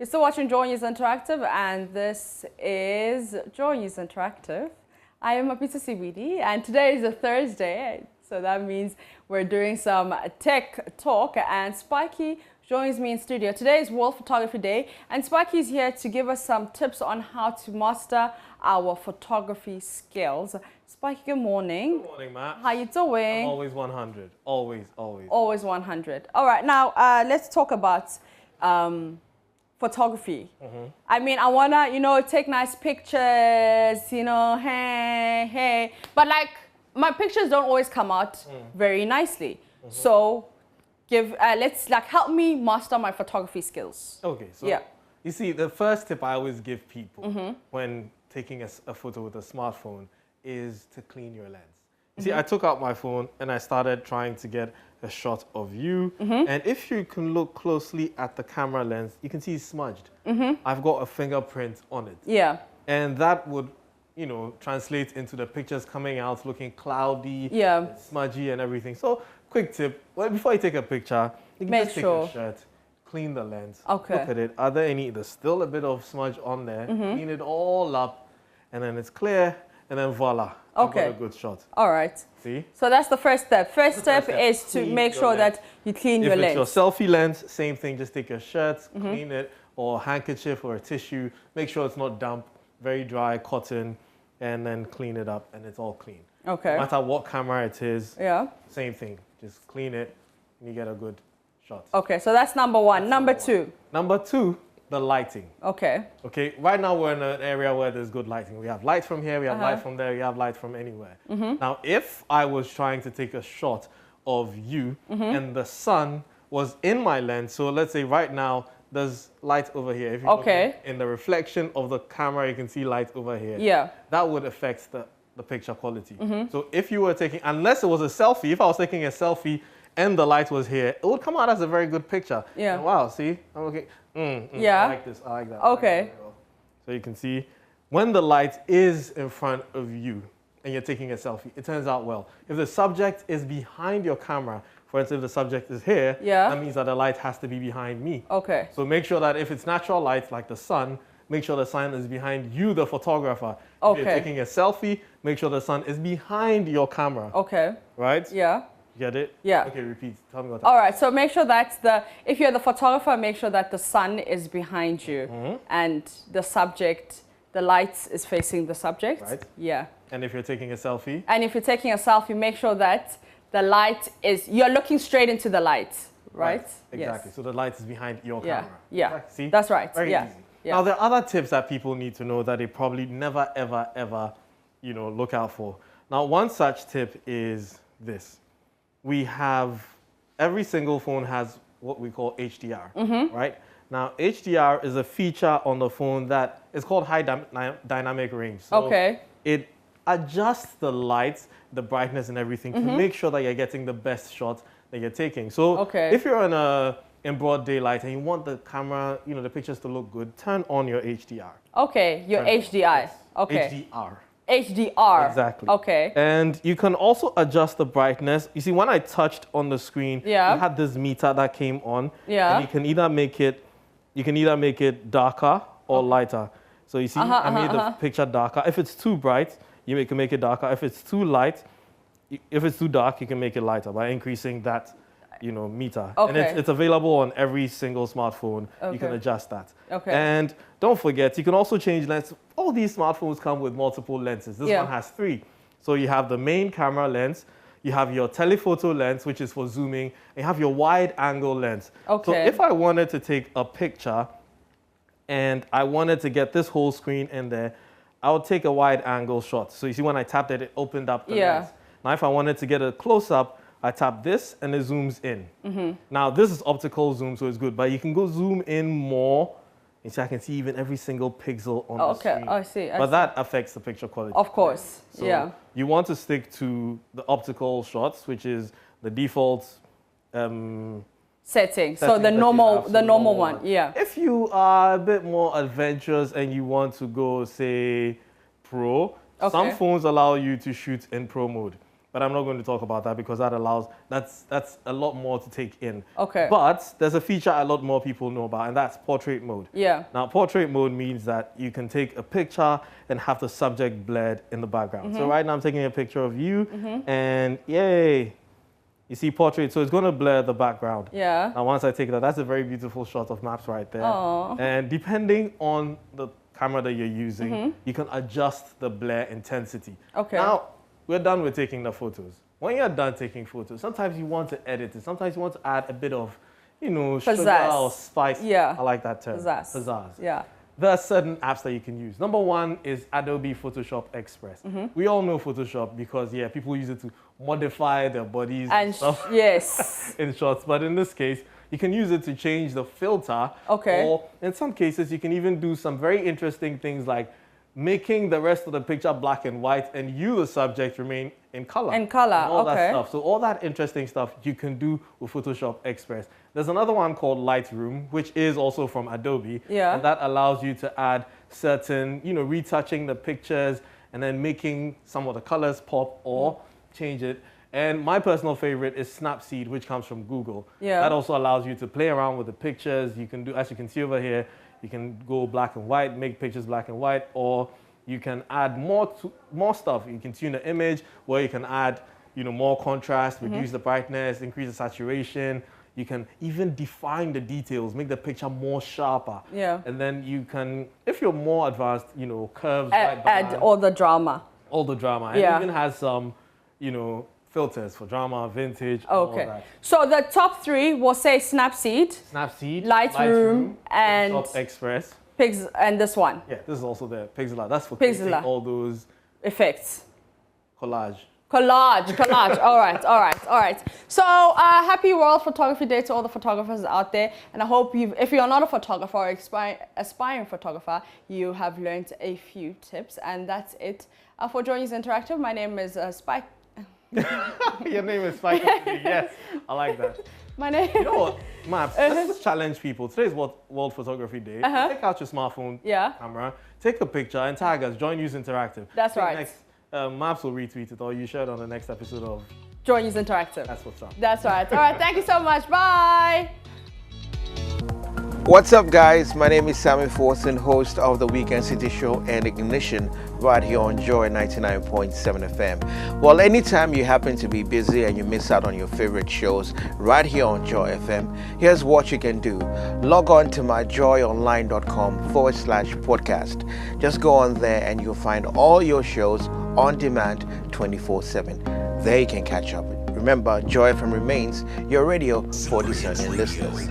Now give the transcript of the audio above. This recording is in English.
You're still watching JoyNews Interactive, and this is JoyNews Interactive. I am Apita CBD, and today is a Thursday, so that means we're doing some tech talk, and Spiky joins me in studio. Today is World Photography Day, and Spiky is here to give us some tips on how to master our photography skills. Spiky, good morning. Good morning, Matt. How you doing? I'm always 100. Always. Always 100. All right, now let's talk about photography. I mean, I wanna, take nice pictures, hey. But like, my pictures don't always come out very nicely. So let's help me master my photography skills. Okay, so yeah. You see, the first tip I always give people when taking a photo with a smartphone is to clean your lens. You see, I took out my phone and I started trying to get a shot of you. And if you can look closely at the camera lens, you can see it's smudged. I've got a fingerprint on it. Yeah. And that would, translate into the pictures coming out looking cloudy, smudgy and everything. So, quick tip, before you take a picture, you can just take a shirt, clean the lens, look at it. Are there there's still a bit of smudge on there, clean it all up, and then it's clear, and then voila, I've got a good shot. All right. See? So that's the first step. First step is to make sure that you clean your lens. If it's your selfie lens, same thing, just take your shirt, clean it, or a handkerchief or a tissue, make sure it's not damp, very dry, cotton, and then clean it up, and it's all clean. Okay. No matter what camera it is, same thing, just clean it, and you get a good shot. Okay, so that's number one. Number two. Number two, the lighting. Okay. Okay, right now we're in an area where there's good lighting. We have light from here, we have light from there, we have light from anywhere. Now, if I was trying to take a shot of you and the sun was in my lens, so let's say right now there's light over here. If you look in the reflection of the camera, you can see light over here. Yeah. That would affect the picture quality. So if you were taking, unless it was a selfie, if I was taking a selfie and the light was here, it would come out as a very good picture. Yeah. And wow, see? I'm looking, yeah. I like this, I like that. Okay. So you can see when the light is in front of you and you're taking a selfie, it turns out well. If the subject is behind your camera, for instance, if the subject is here, that means that the light has to be behind me. Okay. So make sure that if it's natural light, like the sun, make sure the sun is behind you, the photographer. If you're taking a selfie, make sure the sun is behind your camera. Okay. Right? Yeah. Get it? Yeah. Okay, repeat. Tell me what that. All right, so make sure that if you're the photographer, make sure that the sun is behind you and the subject, the light is facing the subject. Right. Yeah. And if you're taking a selfie? And if you're taking a selfie, make sure that the light you're looking straight into the light, right? Exactly. Yes. So the light is behind your camera. Yeah. See? That's right. Very easy. Now, there are other tips that people need to know that they probably never, ever, look out for. Now, one such tip is this. Every single phone has what we call HDR, right? Now, HDR is a feature on the phone that is called high dynamic range. So it adjusts the lights, the brightness and everything to make sure that you're getting the best shot that you're taking. So if you're in broad daylight and you want the camera, the pictures to look good, turn on your HDR. Okay, your HDI. Yes. Okay. HDR. HDR. Exactly. Okay. And you can also adjust the brightness. You see, when I touched on the screen, you had this meter that came on. Yeah. And you can either make it darker or lighter. So you see, I made the picture darker. If it's too bright, you can make it darker. If it's too dark, you can make it lighter by increasing that, meter. Okay. And it's available on every single smartphone. Okay. You can adjust that. Okay. And don't forget, you can also change lens. All these smartphones come with multiple lenses. This one has 3. So you have the main camera lens, you have your telephoto lens, which is for zooming, and you have your wide angle lens. Okay. So if I wanted to take a picture and I wanted to get this whole screen in there, I would take a wide angle shot. So you see when I tapped it, it opened up the lens. Now if I wanted to get a close up, I tap this and it zooms in. Now this is optical zoom, so it's good, but you can go zoom in more. And so I can see even every single pixel on the screen. Okay, I see. But that affects the picture quality. Of course, so you want to stick to the optical shots, which is the default setting. So the normal one, yeah. If you are a bit more adventurous and you want to go, say, pro, some phones allow you to shoot in pro mode. but I'm not going to talk about that because that's a lot more to take in. Okay. But there's a feature a lot more people know about, and that's portrait mode. Yeah. Now, portrait mode means that you can take a picture and have the subject blurred in the background. So right now I'm taking a picture of you, and yay, you see portrait, so it's going to blur the background. Yeah. Now, once I take that, that's a very beautiful shot of Maps right there. Aww. And depending on the camera that you're using, you can adjust the blur intensity. Okay. Now, we're done with taking the photos. When you're done taking photos, sometimes you want to edit it. Sometimes you want to add a bit of, sugar or spice. Yeah. I like that term. Pizzazz. Yeah. There are certain apps that you can use. Number one is Adobe Photoshop Express. We all know Photoshop because, people use it to modify their bodies and stuff in shots. But in this case, you can use it to change the filter. Okay. Or in some cases, you can even do some very interesting things like making the rest of the picture black and white and you, the subject, remain in color. In color, and all okay. that stuff. So all that interesting stuff you can do with Photoshop Express. There's another one called Lightroom, which is also from Adobe. Yeah. And that allows you to add certain, retouching the pictures and then making some of the colors pop or change it. And my personal favorite is Snapseed, which comes from Google. Yeah. That also allows you to play around with the pictures. You can do, as you can see over here, you can go black and white, make pictures black and white, or you can add more stuff. You can tune the image, where you can add, more contrast, reduce the brightness, increase the saturation. You can even define the details, make the picture more sharper. Yeah. And then you can, if you're more advanced, curves. Add all the drama. All the drama. And it even has some, filters for drama, vintage, all that. So the top three will say Snapseed, Lightroom, and Photoshop Express. And this one. Yeah, this is also there. Pixelar. That's for creating all those effects. Collage. All right. So happy World Photography Day to all the photographers out there. And I hope if you're not a photographer or aspiring photographer, you have learned a few tips. And that's it for JoyNews Interactive. My name is Spike. Your name is Spike. Yes, I like that. My name. You know what, Maps? Let's just challenge people. Today is World Photography Day. Take out your smartphone camera, take a picture, and tag us. JoyNews Interactive. That's right. Next, Maps will retweet it, or you share it on the next episode of JoyNews Interactive. That's what's up. That's right. All right. Thank you so much. Bye. What's up, guys? My name is Sammy Forson, host of the Weekend City Show and Ignition right here on Joy 99.7 FM. Well, anytime you happen to be busy and you miss out on your favorite shows right here on Joy FM, here's what you can do. Log on to myjoyonline.com/podcast. Just go on there and you'll find all your shows on demand 24/7. There you can catch up. Remember, Joy FM remains your radio for discerning listeners.